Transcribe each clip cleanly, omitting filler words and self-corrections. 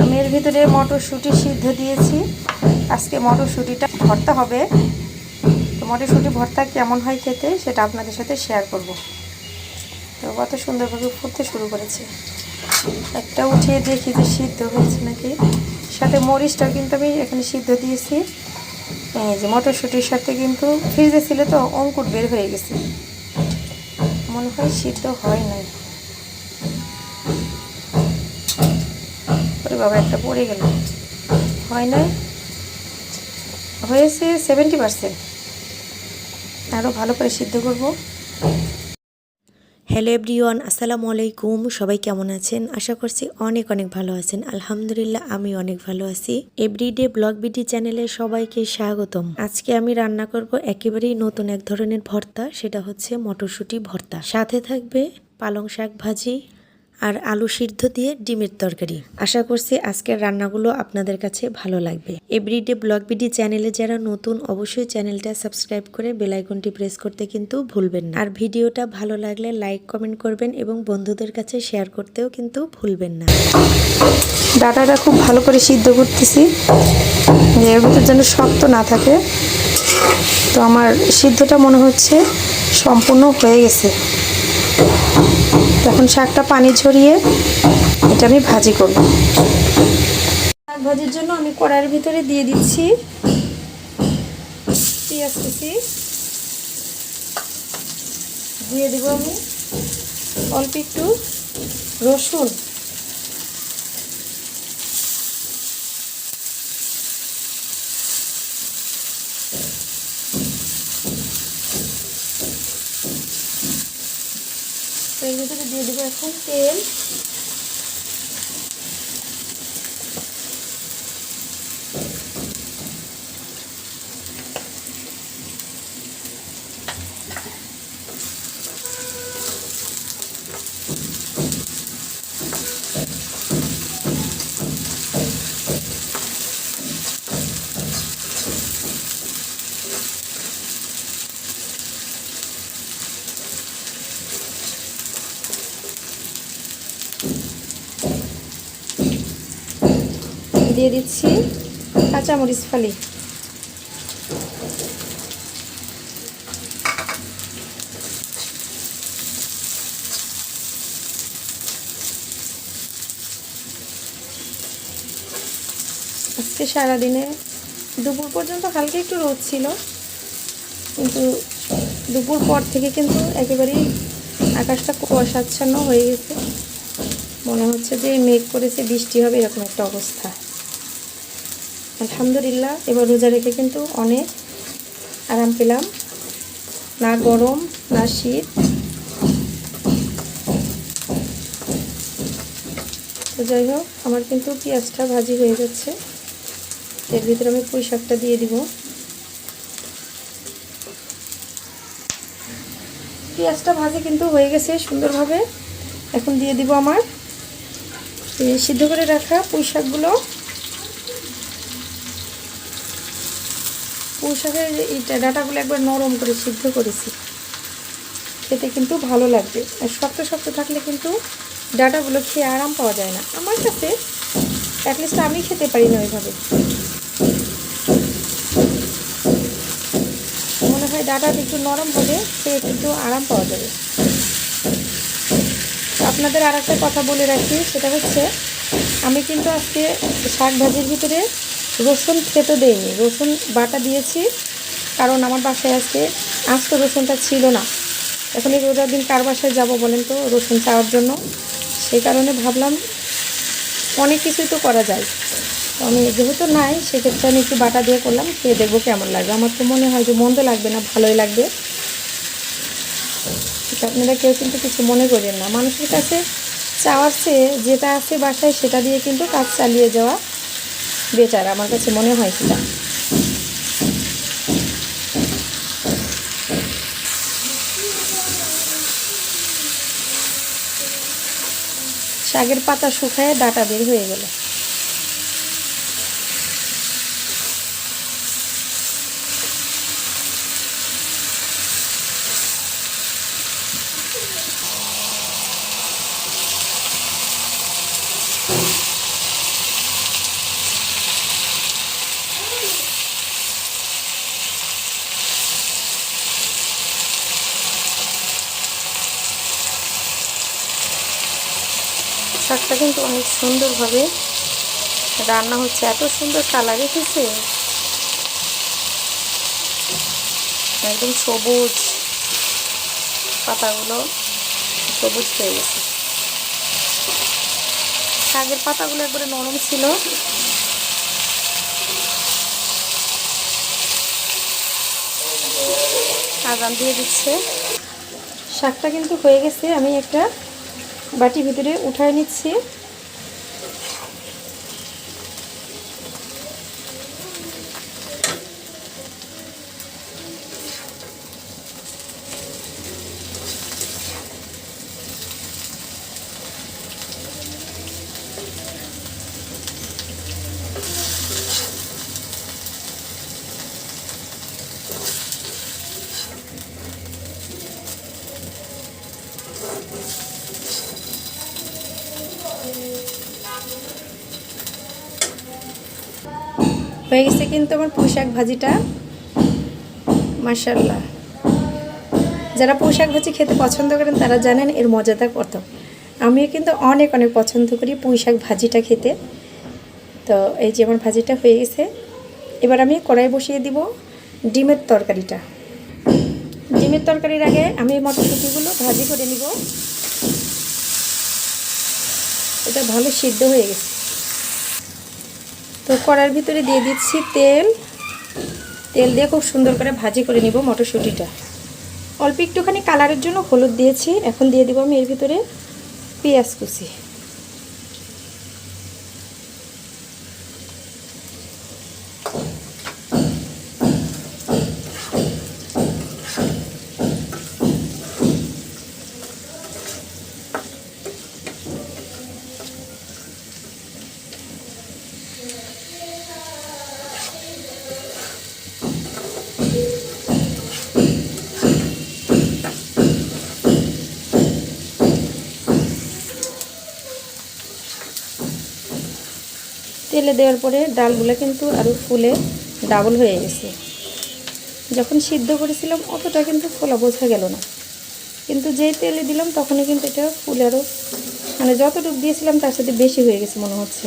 আমি এর ভিতরে মটরশুঁটি সিদ্ধ দিয়েছি। আজকে মটরশুঁটিটা ভর্তা হবে। তো মটরশুঁটি ভর্তা কেমন হয় খেতে সেটা আপনাদের সাথে শেয়ার করব। তো কত সুন্দরভাবে ফুটতে শুরু করেছে। একটা উঠিয়ে দেখি যে সিদ্ধ হয়েছে নাকি। সাথে মরিচটাও কিন্তু আমি এখানে সিদ্ধ দিয়েছি। এই যে মটরশুঁটির সাথে কিন্তু ফ্রিজে ছিল তো অঙ্কুর বের হয়ে গেছে, মনে হয় সিদ্ধ হয় নাই। ওরে বাবা, একটা পড়ে গেল। হয় নাই, হয়েছে 70%। আরও ভালো করে সিদ্ধ করব। হ্যালো এভরিওয়ান, আসসালামু আলাইকুম। সবাই কেমন আছেন? আশা করছি অনেক অনেক ভালো আছেন। আলহামদুলিল্লাহ আমি অনেক ভালো আছি। এভরিডে ব্লগ বিডি চ্যানেলে সবাইকে স্বাগতম। আজকে আমি রান্না করব একেবারেই নতুন এক ধরনের ভর্তা, সেটা হচ্ছে মটরশুঁটি ভর্তা। সাথে থাকবে পালং শাক ভাজি আর আলু সিদ্ধ দিয়ে ডিমের তরকারি। আশা করছি আজকের রান্নাগুলো আপনাদের কাছে ভালো লাগবে। এভরিডে ব্লগ বিডি চ্যানেলে যারা নতুন, অবশ্যই চ্যানেলটা সাবস্ক্রাইব করে বেল আইকনটি প্রেস করতে কিন্তু ভুলবেন না। আর ভিডিওটা ভালো লাগলে লাইক কমেন্ট করবেন এবং বন্ধুদের কাছে শেয়ার করতেও কিন্তু ভুলবেন না। ডাটাটা খুব ভালো করে সিদ্ধ করতেছি, এর ভিতর যেন শক্ত না থাকে। তো আমার সিদ্ধটা মনে হচ্ছে সম্পূর্ণ হয়ে গেছে। এখন শাকটা পানি ঝরিয়ে এটা আমি ভাজি করব। শাক ভাজির জন্য আমি কড়াইয়ের ভিতরে দিয়ে দিচ্ছি পেঁয়াজ কুচি, দিয়ে দেবো আমি অল্প একটু রসুন, এর ভিতরে দিয়ে দেবো এখন তেল, দিয়ে দিচ্ছি কাঁচামরিচ ফালি, আজকে সারাদিনে দুপুর পর্যন্ত হালকা একটু রোদ ছিল, কিন্তু দুপুর পর থেকে কিন্তু একেবারেই আকাশটা কুয়াশাচ্ছন্ন হয়ে গেছে। মনে হচ্ছে যে মেঘ করেছে, বৃষ্টি হবে, এরকম একটা অবস্থা। আলহামদুলিল্লাহ এবার রোজা রেখে কিন্তু অনেক আরাম পেলাম, না গরম না শীত। তো যাই হোক, আমার কিন্তু পেঁয়াজটা ভাজি হয়ে যাচ্ছে। এর ভিতরে আমি পুঁই শাকটা দিয়ে দিব। পেঁয়াজটা ভাজি কিন্তু হয়ে গেছে সুন্দরভাবে। এখন দিয়ে দিব আমার সিদ্ধ করে রাখা পুঁই শাকগুলো। পুঁই শাকের এই ডাঁটাগুলো একবার নরম করে সিদ্ধ করেছি, খেতে কিন্তু ভালো লাগবে। আর শক্ত শক্ত থাকলে কিন্তু ডাঁটাগুলো খেয়ে আরাম পাওয়া যায় না। আমার কাছে অ্যাটলিস্ট আমি খেতে পারি না ওইভাবে। মনে হয় ডাঁটাটা একটু নরম হবে, খেয়ে কিন্তু আরাম পাওয়া যাবে। আপনাদের আর একটা কথা বলে রাখি, সেটা হচ্ছে আমি কিন্তু আজকে শাক ভাজির ভিতরে রসুন থেতো দেইনি, রসুন বাটা দিয়েছি। কারণ আমার বাসায় আজকে আস্ত রসুনটা ছিল না। এখন এই রোজার দিন কার বাসায় যাবো বলেন তো রসুন চাওয়ার জন্য? সেই কারণে ভাবলাম অনেক কিছুই তো করা যায়, তো আমি যেহেতু নাই সেক্ষেত্রে আমি একটু বাটা দিয়ে করলাম। খেয়ে দেখবো কেমন লাগবে। আমার তো মনে হয় যে মন্দ লাগবে না, ভালোই লাগবে। আপনারা কেউ কিন্তু কিছু মনে করেন না। মানুষের কাছে চাওয়ার চেয়ে যেটা আছে বাসায় সেটা দিয়ে কিন্তু কাজ চালিয়ে যাওয়া বেটার, আমার কাছে মনে হয় সেটা। শাকের পাতা শুকায় ডাঁটা বের হয়ে গেল। শাকটা কিন্তু অনেক সুন্দরভাবে রান্না হচ্ছে, এত সুন্দর কালার এসেছে, একদম সবুজ, পাতাগুলো সবুজ হয়ে গেছে। শাকের পাতাগুলো একবারে নরম ছিল। আজান দিয়ে দিচ্ছে। শাকটা কিন্তু হয়ে গেছে, আমি একটা বাটির ভিতরে উঠায় নিচ্ছি। হয়ে গেছে কিন্তু আমার পুঁই শাক ভাজিটা, মাশাআল্লাহ। যারা পুঁই শাক ভাজি খেতে পছন্দ করেন তারা জানেন এর মজাটা কত। আমিও কিন্তু অনেক অনেক পছন্দ করি পুঁই শাক ভাজিটা খেতে। তো এই যে আমার ভাজিটা হয়ে গেছে। এবার আমি কড়াই বসিয়ে দিব ডিমের তরকারিটা। ডিমের তরকারির আগে আমি মটরশুঁটিগুলো ভাজি করে নিব। এটা ভালো সিদ্ধ হয়ে গেছে। তো কড়াইয়ের ভিতরে দিয়ে দিচ্ছি তেল। তেল দিয়ে খুব সুন্দর করে ভাজি করে নিব মটরশুঁটিটা। অল্প একটুখানি কালারের জন্য হলুদ দিয়েছি। এখন দিয়ে দিব আমি এর ভিতরে পেঁয়াজ কুচি। তেলে দেওয়ার পরে ডালগুলো কিন্তু আরও ফুলে ডাবল হয়ে গেছে। যখন সিদ্ধ করেছিলাম অতটা কিন্তু ফোলা বোঝা গেল না, কিন্তু যেই তেলে দিলাম তখনই কিন্তু এটা ফুলে আরও, মানে যতটুকু দিয়েছিলাম তার সাথে বেশি হয়ে গেছে মনে হচ্ছে।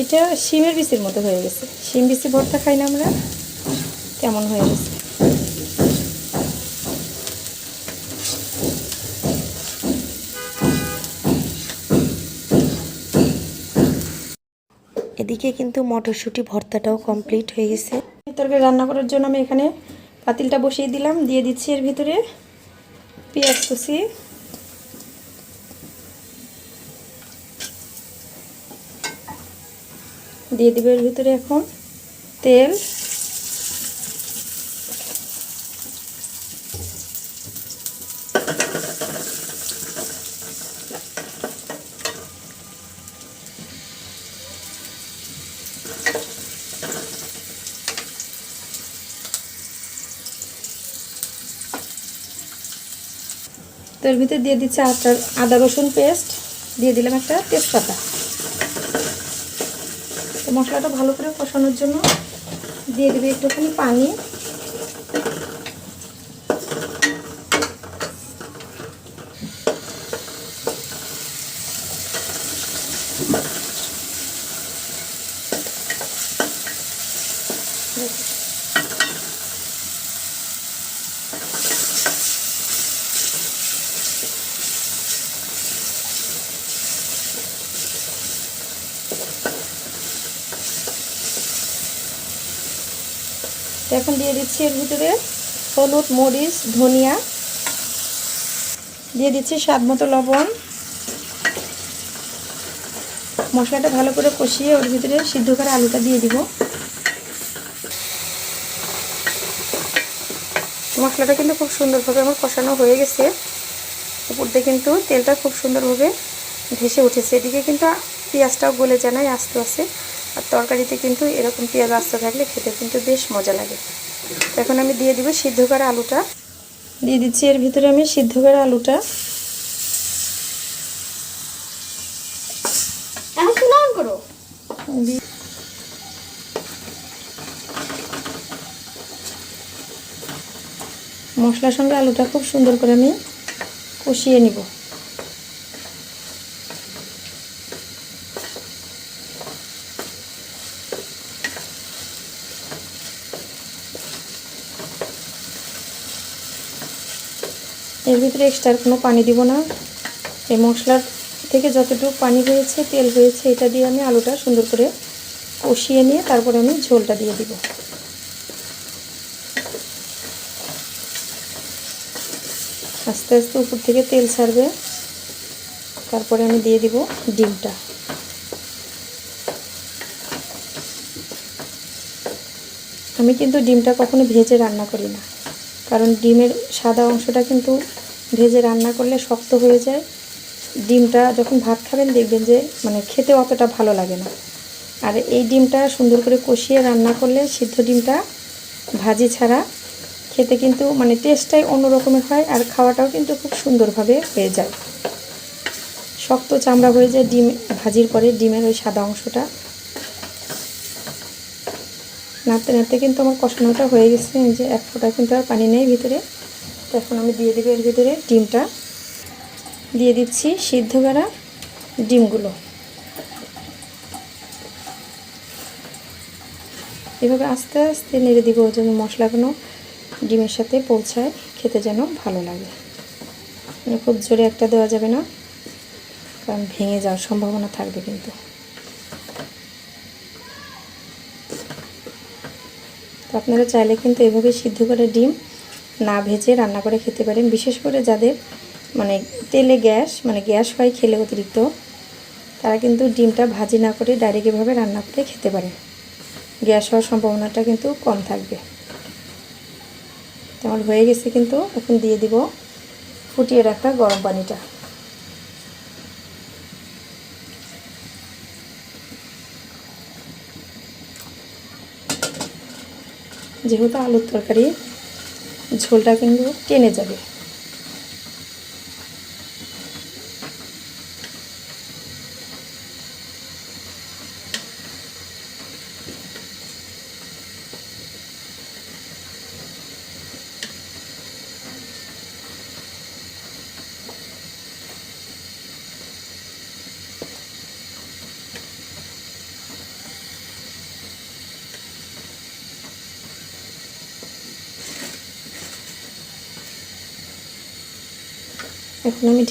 এটা শিমের বিচির মতো হয়ে গেছে। শিম বিচি ভর্তা খাই না আমরা, কেমন হয়ে গেছে। এদিকে কিন্তু মটরশুঁটি ভর্তাটাও কমপ্লিট হয়ে গেছে। তরকারি রান্না করার জন্য আমি এখানে পাতিলটা বসিয়ে দিলাম। দিয়ে দিচ্ছি এর ভিতরে পেঁয়াজ কুচি, দিয়ে দিব এর ভিতরে এখন তেল, তো এর ভিতরে দিয়ে দিচ্ছি আদা রসুন পেস্ট, দিয়ে দিলাম একটা তেজপাতা। তো মশলাটা ভালো করে কষানোর জন্য দিয়ে দেবে একটুখানি পানি। এখন দিয়ে দিচ্ছি এর ভিতরে হলুদ, মরিচ, ধনিয়া, দিয়ে দিচ্ছি স্বাদ মতো লবণ। মশলাটা ভালো করে কষিয়ে ওর ভিতরে সিদ্ধ করে আলুটা দিয়ে দিব। মশলাটা কিন্তু খুব সুন্দরভাবে আমার কষানো হয়ে গেছে। উপর দিয়ে কিন্তু তেলটা খুব সুন্দরভাবে ভেসে উঠেছে। এদিকে কিন্তু পেঁয়াজটাও গলে যায় নাই, আস্তে আস্তে। আর তরকারিতে কিন্তু এরকম পেঁয়াজ আস্তে থাকলে খেতে কিন্তু বেশ মজা লাগে। এখন আমি দিয়ে দিব সিদ্ধ করা আলুটা। দিয়ে দিচ্ছি এর ভিতরে আমি সিদ্ধ করা আলুটা। মশলার সঙ্গে আলুটা খুব সুন্দর করে আমি কষিয়ে নিব। এর ভিতরে এক্সট্রা কোনো পানি দিব না। এই মশলার থেকে যতটুকু পানি হয়েছে, তেল হয়েছে, এটা দিয়ে আমি আলুটা সুন্দর করে কষিয়ে নিয়ে তারপরে আমি ঝোলটা দিয়ে দিব। আস্তে আস্তে উপর থেকে তেল ছাড়বে, তারপরে আমি দিয়ে দিব ডিমটা। আমি কিন্তু ডিমটা কখনো ভেজে রান্না করি না, কারণ ডিমের সাদা অংশটা কিন্তু ভেজে রান্না করলে শক্ত হয়ে যায়। ডিমটা যখন ভাত খাবেন দেখবেন যে মানে খেতে অতটা ভালো লাগে না। আর এই ডিমটা সুন্দর করে কষিয়ে রান্না করলে, সিদ্ধ ডিমটা ভাজি ছাড়া খেতে কিন্তু মানে টেস্টটাই অন্য রকমের হয়, আর খাওয়াটাও কিন্তু খুব সুন্দরভাবে হয়ে যায়। শক্ত চামড়া হয়ে যায় ডিম ভাজির পরে, ডিমের ওই সাদা অংশটা। নাড়তে নাড়তে কিন্তু আমার কষানোটা হয়ে গেছে। এই যে এক ফোঁটা কিন্তু আর পানি নেই ভিতরে। তো এখন আমি দিয়ে দেবো এর ভিতরে ডিমটা, দিয়ে দিচ্ছি সিদ্ধ করা ডিমগুলো। এভাবে আস্তে আস্তে নেড়ে দিব যেন মশলাগুলো ডিমের সাথে পৌঁছায়, খেতে যেন ভালো লাগে। মানে খুব জোরে একটা দেওয়া যাবে না, কারণ ভেঙে যাওয়ার সম্ভাবনা থাকবে কিন্তু। তো আপনারা চাইলে কিন্তু এভাবে সিদ্ধ করে ডিম না ভেজে রান্না করে খেতে পারেন। বিশেষ করে যাদের মানে তেলে গ্যাস হয় খেলে অতিরিক্ত, তারা কিন্তু ডিমটা ভাজি না করে ডাইরেক্ট এভাবে রান্না করে খেতে পারে। গ্যাস হওয়ার সম্ভাবনাটা কিন্তু কম থাকবে। আমার হয়ে গেছে কিন্তু। এখন দিয়ে দিব ফুটিয়ে রাখা গরম পানিটা। যেহেতু আলুর তরকারি, ঝোলটা কিন্তু টেনে যাবে। এখন আমি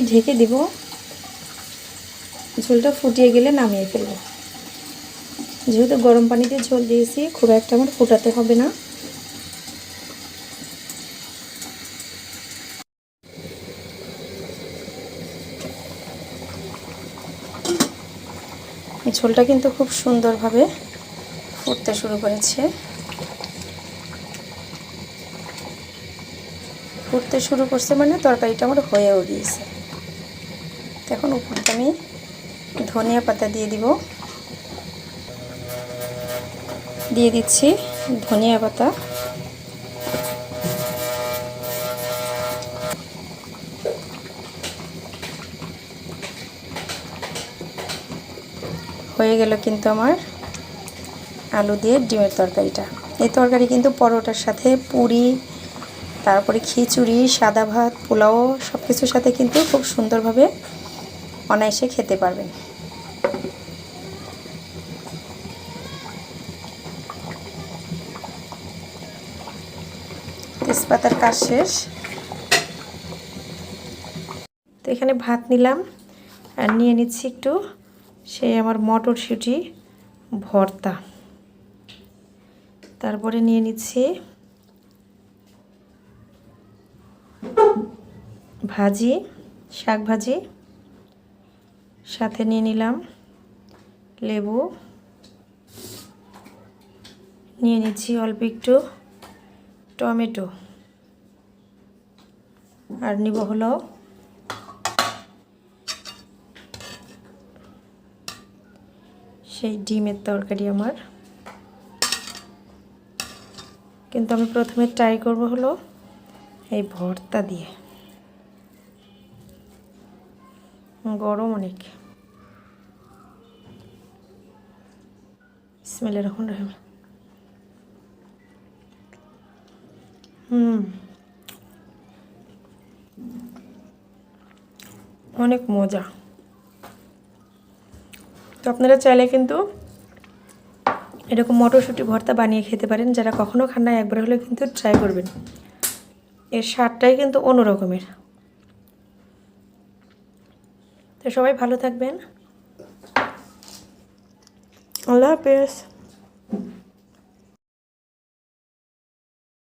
ঢেকে দিব। ঝোলটা ফুটিয়ে গেলে নামিয়ে ফেলব। যেহেতু গরম পানিতে ঝোল দিয়েছি, খুব একটা আমার ফোটাতে হবে না। ঝোলটা কিন্তু খুব সুন্দরভাবে ফুটতে শুরু করেছে। ফুটতে শুরু করছে মানে তরকারিটা আমার হয়েও গিয়েছে। এখন উপরটা আমি ধনিয়া পাতা দিয়ে দিব। দিয়ে দিচ্ছি ধনিয়া পাতা। হয়ে গেল কিন্তু আমার আলু দিয়ে ডিমের তরকারিটা। এই তরকারি কিন্তু পরোটার সাথে, পুরি, তারপরে খিচুড়ি, সাদা ভাত, পোলাও সব কিছুর সাথে কিন্তু খুব সুন্দরভাবে অনায়াসে খেতে পারবেন। তেজপাতার কাজ শেষ। তো এখানে ভাত নিলাম, আর নিয়ে নিচ্ছি একটু সেই আমার মটরশুঁটি ভর্তা। তারপরে নিয়ে নিচ্ছি ভাজি, শাক ভাজি, সাথে নিয়ে নিলাম লেবু, নিয়ে নিচ্ছি অল্প একটু টমেটো, আর নিব হলো সেই ডিমের তরকারি আমার। কিন্তু আমি প্রথমে ট্রাই করব হলো এই ভর্তা দিয়ে। গরম অনেক। বিসমিল্লাহির রহমানির রহিম। অনেক মজা। তো আপনারা চাইলে কিন্তু এরকম মটরশুঁটি ভর্তা বানিয়ে খেতে পারেন। যারা কখনো খান না একবার হলে কিন্তু ট্রাই করবেন। এর স্বাদটাই কিন্তু অন্যরকমের। তো সবাই ভালো থাকবেন। আল্লাহ হাফেজ।